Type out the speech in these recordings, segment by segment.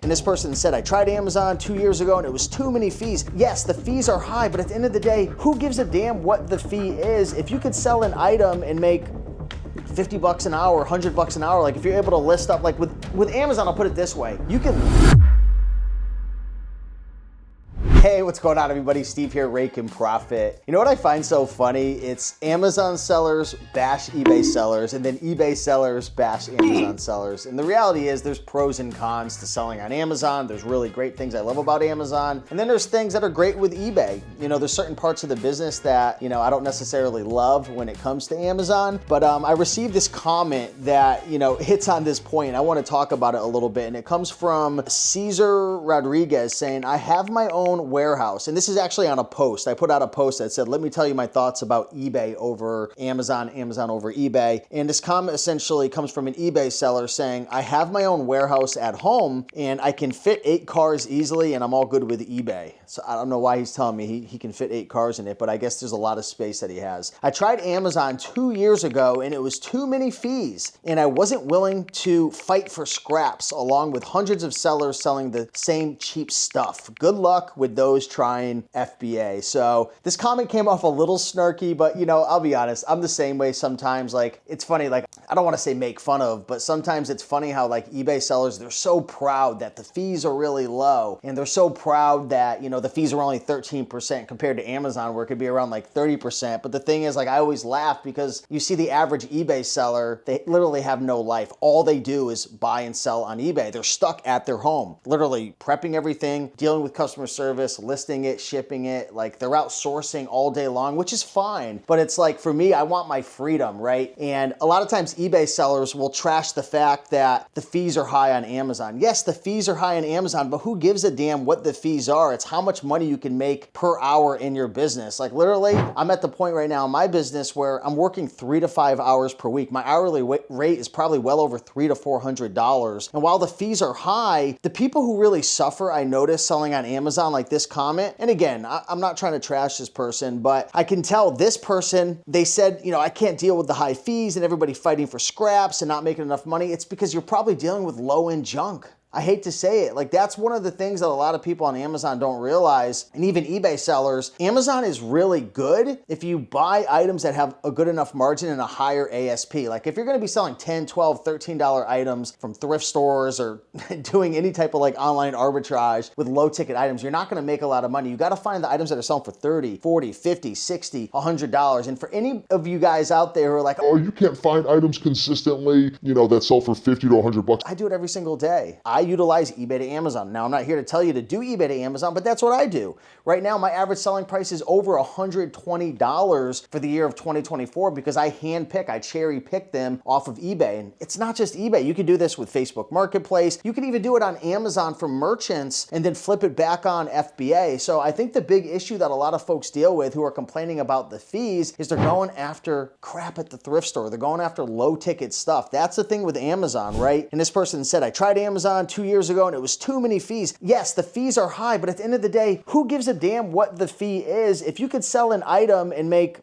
And this person said, I tried Amazon 2 years ago and it was too many fees. Yes, the fees are high, but at the end of the day, who gives a damn what the fee is? If you could sell an item and make 50 bucks an hour, 100 bucks an hour, like if you're able to list up, like with Amazon, I'll put it this way, you can. Hey, what's going on, everybody? Steve here, Rake and Profit. You know what I find so funny? It's Amazon sellers bash eBay sellers, and then eBay sellers bash Amazon sellers. And the reality is there's pros and cons to selling on Amazon. There's really great things I love about Amazon. And then there's things that are great with eBay. You know, there's certain parts of the business that, you know, I don't necessarily love when it comes to Amazon. But I received this comment that, you know, hits on this point. I want to talk about it a little bit. And it comes from Cesar Rodriguez saying, I have my own warehouse. And this is actually on a post. I put out a post that said, let me tell you my thoughts about eBay over Amazon, Amazon over eBay. And this comment essentially comes from an eBay seller saying, I have my own warehouse at home and I can fit 8 cars easily and I'm all good with eBay. So I don't know why he's telling me he can fit 8 cars in it, but I guess there's a lot of space that he has. I tried Amazon 2 years ago and it was too many fees and I wasn't willing to fight for scraps along with hundreds of sellers selling the same cheap stuff. Good luck with those trying FBA. So this comment came off a little snarky, but you know, I'll be honest, I'm the same way sometimes. Like, it's funny, like, I don't want to say make fun of, but sometimes it's funny how like eBay sellers, they're so proud that the fees are really low and they're so proud that, you know, the fees are only 13% compared to Amazon where it could be around like 30%. But the thing is, like, I always laugh because you see the average eBay seller, they literally have no life. All they do is buy and sell on eBay. They're stuck at their home, literally prepping everything, dealing with customer service, listing it, shipping it. Like, they're outsourcing all day long, which is fine. But it's like, for me, I want my freedom, right? And a lot of times eBay sellers will trash the fact that the fees are high on Amazon. Yes, the fees are high on Amazon, but who gives a damn what the fees are? It's how much money you can make per hour in your business. Like, literally, I'm at the point right now in my business where I'm working 3 to 5 hours per week. My hourly rate is probably well over $300 to $400. And while the fees are high, the people who really suffer, I notice selling on Amazon, like this comment, and again, I'm not trying to trash this person, but I can tell this person, they said, you know, I can't deal with the high fees and everybody fighting for scraps and not making enough money. It's because you're probably dealing with low-end junk. I hate to say it, like that's one of the things that a lot of people on Amazon don't realize, and even eBay sellers. Amazon is really good if you buy items that have a good enough margin and a higher ASP. Like if you're gonna be selling $10, $12, $13 items from thrift stores or doing any type of like online arbitrage with low ticket items, you're not gonna make a lot of money. You gotta find the items that are selling for $30, $40, $50, $60, $100. And for any of you guys out there who are like, oh, you can't find items consistently, you know, that sell for 50 to 100 bucks. I do it every single day. I utilize eBay to Amazon. Now, I'm not here to tell you to do eBay to Amazon, but that's what I do. Right now, my average selling price is over $120 for the year of 2024 because I handpick, I cherry pick them off of eBay. And it's not just eBay. You can do this with Facebook Marketplace. You can even do it on Amazon for merchants and then flip it back on FBA. So I think the big issue that a lot of folks deal with who are complaining about the fees is they're going after crap at the thrift store. They're going after low ticket stuff. That's the thing with Amazon, right? And this person said, I tried Amazon 2 years ago and it was too many fees. Yes, the fees are high, but at the end of the day, who gives a damn what the fee is? If you could sell an item and make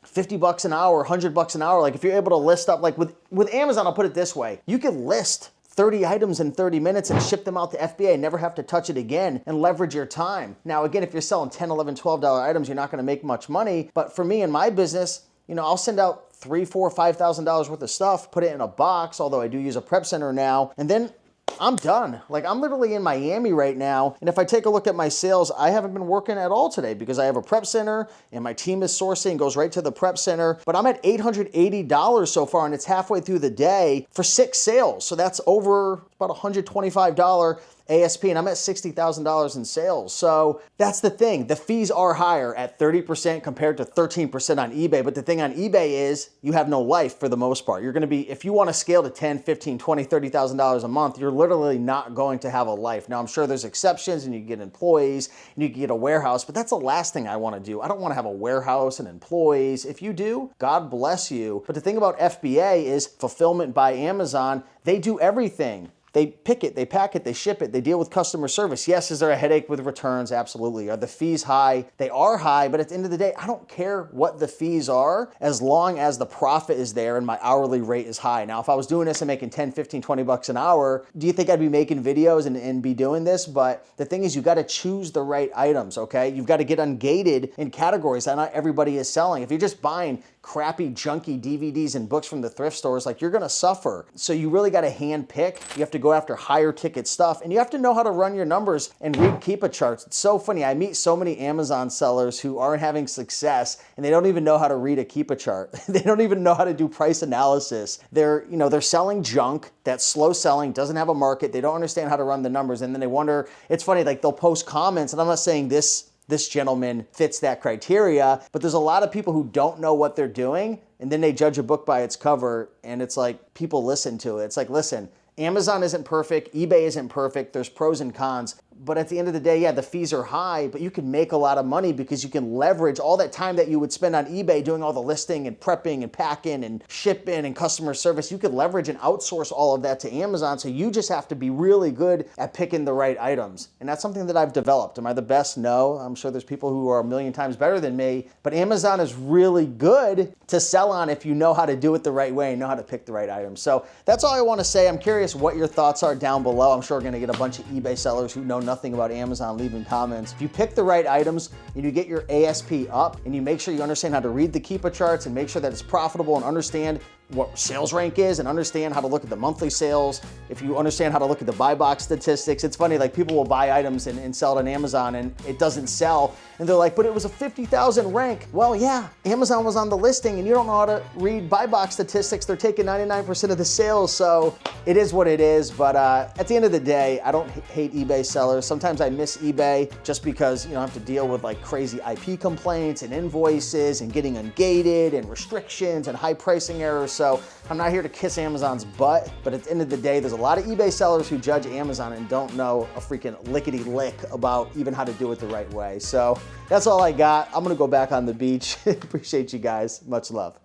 50 bucks an hour, 100 bucks an hour, like if you're able to list up, like with Amazon, I'll put it this way, you can list 30 items in 30 minutes and ship them out to FBA, never have to touch it again and leverage your time. Now, again, if you're selling $10, $11, $12 items, you're not gonna make much money. But for me in my business, you know, I'll send out $3,000, $4,000, $5,000 worth of stuff, put it in a box, although I do use a prep center now, and then I'm done. Like, I'm literally in Miami right now, and if I take a look at my sales, I haven't been working at all today because I have a prep center and my team is sourcing, goes right to the prep center, but I'm at $880 so far, and it's halfway through the day for 6 sales. So that's over about $125 ASP, and I'm at $60,000 in sales. So that's the thing. The fees are higher at 30% compared to 13% on eBay. But the thing on eBay is you have no life for the most part. You're gonna be, if you wanna scale to $10, $15, $20, $30,000 a month, you're literally not going to have a life. Now, I'm sure there's exceptions and you can get employees and you can get a warehouse, but that's the last thing I wanna do. I don't wanna have a warehouse and employees. If you do, God bless you. But the thing about FBA is fulfillment by Amazon. They do everything. They pick it, they pack it, they ship it, they deal with customer service. Yes, is there a headache with returns? Absolutely. Are the fees high? They are high, but at the end of the day, I don't care what the fees are as long as the profit is there and my hourly rate is high. Now, if I was doing this and making 10, 15, 20 bucks an hour, do you think I'd be making videos and be doing this? But the thing is, you got to choose the right items, okay? You've got to get ungated in categories that not everybody is selling. If you're just buying crappy, junky DVDs and books from the thrift stores, like, you're gonna suffer. So you really gotta hand pick. You have to go after higher ticket stuff, and you have to know how to run your numbers and read Keepa charts. It's so funny. I meet so many Amazon sellers who aren't having success and they don't even know how to read a Keepa chart. They don't even know how to do price analysis. They're selling junk that's slow selling, doesn't have a market. They don't understand how to run the numbers, and then they wonder, it's funny, like, they'll post comments, and I'm not saying this gentleman fits that criteria, but there's a lot of people who don't know what they're doing, and then they judge a book by its cover, and it's like, people listen to it. It's like, listen, Amazon isn't perfect, eBay isn't perfect, there's pros and cons, but at the end of the day, yeah, the fees are high, but you can make a lot of money because you can leverage all that time that you would spend on eBay doing all the listing and prepping and packing and shipping and customer service. You could leverage and outsource all of that to Amazon, so you just have to be really good at picking the right items. And that's something that I've developed. Am I the best? No. I'm sure there's people who are a million times better than me, but Amazon is really good to sell on if you know how to do it the right way and know how to pick the right items. So that's all I want to say. I'm curious what your thoughts are down below. I'm sure we're going to get a bunch of eBay sellers who know nothing about Amazon leaving comments. If you pick the right items and you get your ASP up and you make sure you understand how to read the Keepa charts and make sure that it's profitable and understand what sales rank is and understand how to look at the monthly sales, if you understand how to look at the buy box statistics, it's funny, like, people will buy items and sell it on Amazon and it doesn't sell. And they're like, but it was a 50,000 rank. Well, yeah, Amazon was on the listing and you don't know how to read buy box statistics. They're taking 99% of the sales. So it is what it is. But at the end of the day, I don't hate eBay sellers. Sometimes I miss eBay just because, I have to deal with like crazy IP complaints and invoices and getting ungated and restrictions and high pricing errors. So I'm not here to kiss Amazon's butt, but at the end of the day, there's a lot of eBay sellers who judge Amazon and don't know a freaking lickety lick about even how to do it the right way. So that's all I got. I'm gonna go back on the beach. Appreciate you guys. Much love.